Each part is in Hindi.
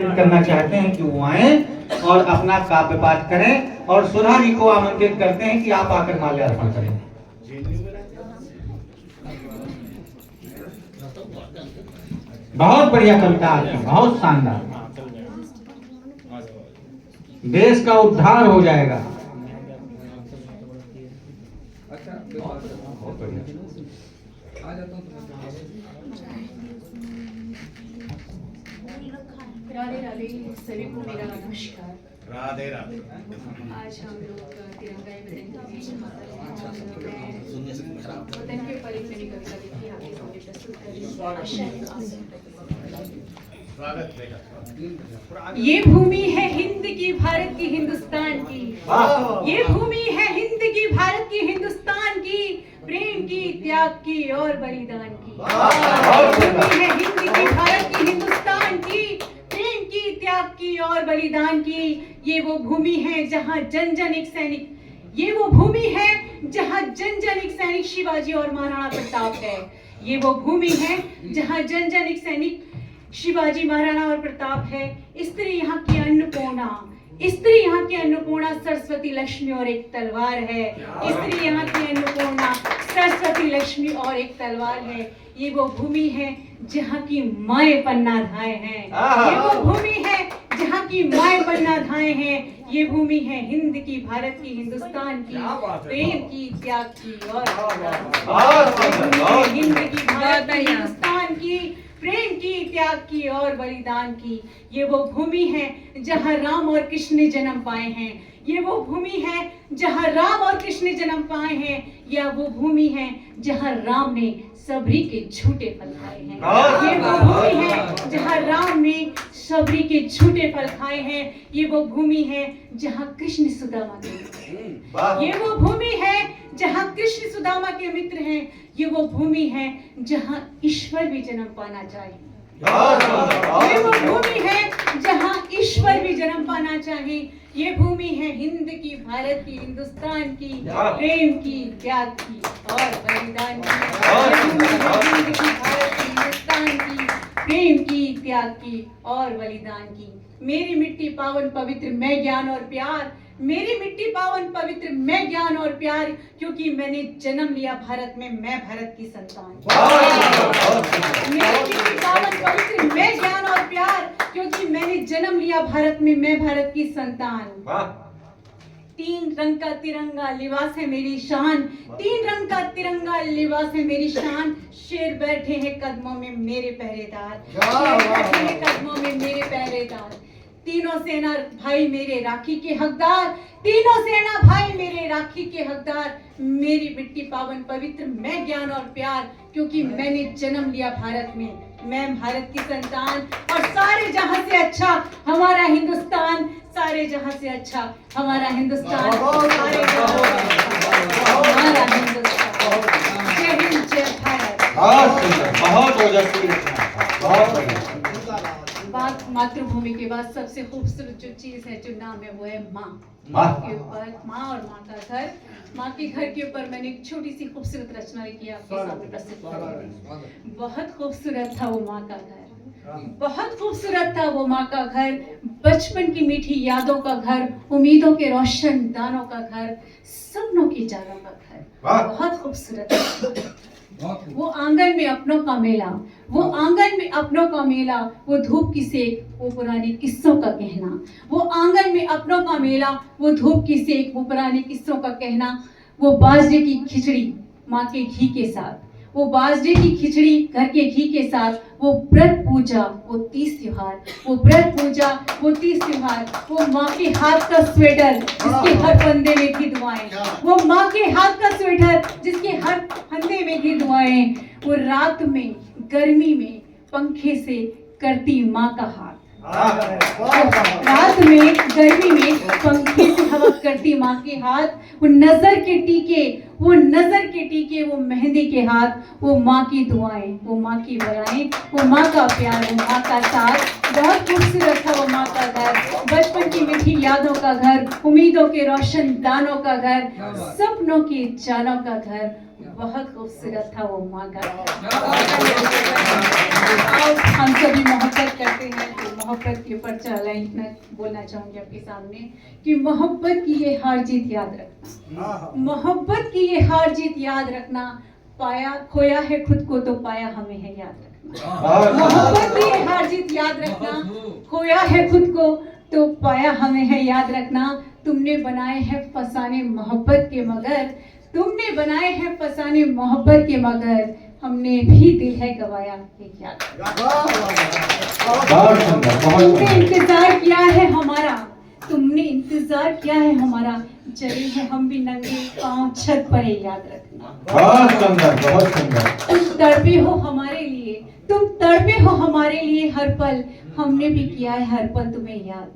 करना चाहते हैं कि वो आए और अपना काव्य पाठ करें और सुधा जी को आमंत्रित करते हैं कि आप आकर माल्यार्पण करें। बहुत बढ़िया कविता आपकी, बहुत शानदार। देश का उद्धार हो जाएगा। राधे राधे सभी को मेरा नमस्कार। राधे राधे। आज हम लोग तिरंगा वतन के ऊपर एक मेरी कविता लिखी आपके सामने प्रस्तुत करी। ये भूमि है हिंद की, भारत की, हिंदुस्तान की। ये भूमि है हिंद की, भारत की, हिंदुस्तान की, प्रेम की, त्याग की और बलिदान की। ये भूमि है हिंद की, भारत की, हिंदुस्तान की, प्रेम की, त्याग की और बलिदान की। ये वो भूमि है जहाँ जन जन एक सैनिक, ये वो भूमि है जहाँ जन जन एक सैनिक शिवाजी और महाराणा प्रताप है। ये वो भूमि है जहाँ जन जन एक सैनिक शिवाजी, महाराणा और प्रताप है। स्त्री यहाँ की अन्नपूर्णा, स्त्री यहाँ की अन्नपूर्णा, सरस्वती, लक्ष्मी और एक तलवार है। स्त्री यहाँ की अन्नपूर्णा, सरस्वती, लक्ष्मी और एक तलवार है। ये वो भूमि है जहाँ की माएं पन्नाधाएं हैं। ये वो भूमि है जहाँ की माएं पन्नाधाएं हैं। ये भूमि है हिंद की, भारत की, हिंदुस्तान की, प्रेम की, त्याग की और हिंद की, भारत की, हिंदुस्तान की, प्रेम की, त्याग की और बलिदान की। ये वो भूमि है जहाँ राम और कृष्ण ने जन्म पाए हैं। ये वो भूमि है जहाँ राम और कृष्ण ने जन्म पाए हैं। या वो भूमि है जहाँ राम ने सबरी के झूठे फल खाए हैं। ये वो भूमि है जहाँ राम ने सबरी के झूठे फल खाए हैं। ये वो भूमि है जहाँ कृष्ण सुदामा के मित्र हैं। ये वो भूमि है जहाँ कृष्ण सुदामा के मित्र हैं। ये वो भूमि है जहाँ ईश्वर भी जन्म पाना चाहिए। ये वो भूमि है जहाँ ईश्वर भी जन्म पाना चाहे। ये भूमि है हिंद की, भारत की, हिंदुस्तान की, प्रेम की, त्याग की और बलिदान की। ये भूमि है हिंद की, भारत की, हिंदुस्तान की, प्रेम की, त्याग की और बलिदान की। मेरी मिट्टी पावन पवित्र, मैं ज्ञान और प्यार। मेरी मिट्टी पावन पवित्र, मैं ज्ञान और प्यार, क्योंकि मैंने जन्म लिया भारत में, मैं भारत की संतान। मेरी मिट्टी पावन पवित्र, मैं ज्ञान और प्यार, क्योंकि मैंने जन्म लिया भारत में, मैं भारत की संतान। तीन रंग का तिरंगा लिबास है मेरी शान, तीन रंग का तिरंगा लिबास है मेरी शान। शेर बैठे हैं कदमों में मेरे पहरेदार, शेर बैठे हैं कदमों में मेरे पहरेदार। तीनों सेना भाई मेरे राखी के हकदार, तीनों सेना भाई मेरे राखी के हकदार। मेरी मिट्टी पावन पवित्र, मैं ज्ञान और प्यार, क्योंकि मैंने जन्म लिया भारत में, मैं भारत की संतान। और सारे जहां से अच्छा हमारा हिंदुस्तान, सारे जहां से अच्छा हमारा हिंदुस्तान, सारे जहां से हमारा हिंदुस्तान। जय हिंद, जय भारत। बहुत ओजस्वी, बहुत बात मातृभूमि के बाद सबसे खूबसूरत जो चीज है, जो नाम है, वो है माँ। माँ के ऊपर, माँ और माँ का घर, माँ के घर के ऊपर मैंने एक छोटी सी खूबसूरत रचना लिखी है, आपके सामने प्रस्तुत करूंगी। बहुत खूबसूरत था वो माँ का घर, बहुत खूबसूरत था वो माँ का घर। बचपन की मीठी यादों का घर, उम्मीदों के रोशन दानों का घर, सपनों की जालों का घर, बहुत खूबसूरत था। वो आंगन में अपनों का मेला, वो आंगन में अपनों का मेला, वो धूप की सेक, वो पुराने किस्सों का कहना। वो आंगन में अपनों का मेला, वो धूप की सेक, वो पुराने किस्सों का कहना। वो बाजरे की खिचड़ी माँ के घी के साथ, वो बाजरे की खिचड़ी घर के घी के साथ। वो व्रत पूजा, वो 30 त्योहार, वो व्रत पूजा, वो 30 त्योहार। वो माँ के हाथ का स्वेटर जिसके हर फंदे में थी दुआएं, वो माँ के हाथ का स्वेटर जिसके हर फंदे में थी दुआएं। वो रात में गर्मी में पंखे से करती माँ का हाथ, रात में गर्मी में पंखे से हवा करती माँ के हाथ। वो नजर के टीके, वो नजर के टीके, वो मेहंदी के हाथ। वो माँ की दुआएं, वो माँ की बलाएं, वो माँ का प्यार, वो माँ का साथ। बहुत खूबसूरत था वो माँ का घर, बचपन की मीठी यादों का घर, उम्मीदों के रोशन दानों का घर, सपनों की जालों का घर। बहुत खूबसूरत था वो माँ का घर। हम सभी मोहब्बत करते हैं। मोहब्बत के ऊपर 4 लाइन मैं बोलना चाहूंगी आपके सामने कि मोहब्बत की ये हार जीत याद रखना, मोहब्बत की ये हार जीत याद रखना, पाया खोया है खुद को तो पाया हमें है याद रखना। मोहब्बत की ये हार जीत याद रखना, खोया है खुद को तो पाया हमें है याद रखना। तुमने बनाए हैं फसाने मोहब्बत के मगर, तुमने बनाए हैं फसाने मोहब्बत के मगर, हमने भी दिल है गवाया ये याद रखना। तुमने इंतजार किया है हमारा, तुमने इंतजार किया है हमारा, चले हैं हम भी नंगे पांव छत पर है याद रखना। बहुत सुंदर, बहुत सुंदर। तुम तड़पे हो हमारे लिए, तुम तड़पे हो हमारे लिए हर पल, हमने भी किया है हर पल तुम्हें याद।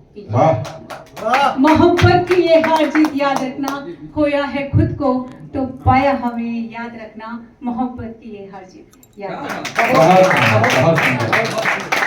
मोहब्बत की ये हार जीत याद रखना, खोया है खुद को तो पाया हमें याद रखना। मोहब्बत की ये हार जीत याद रखना। बहुत सुंदर, बहुत सुंदर।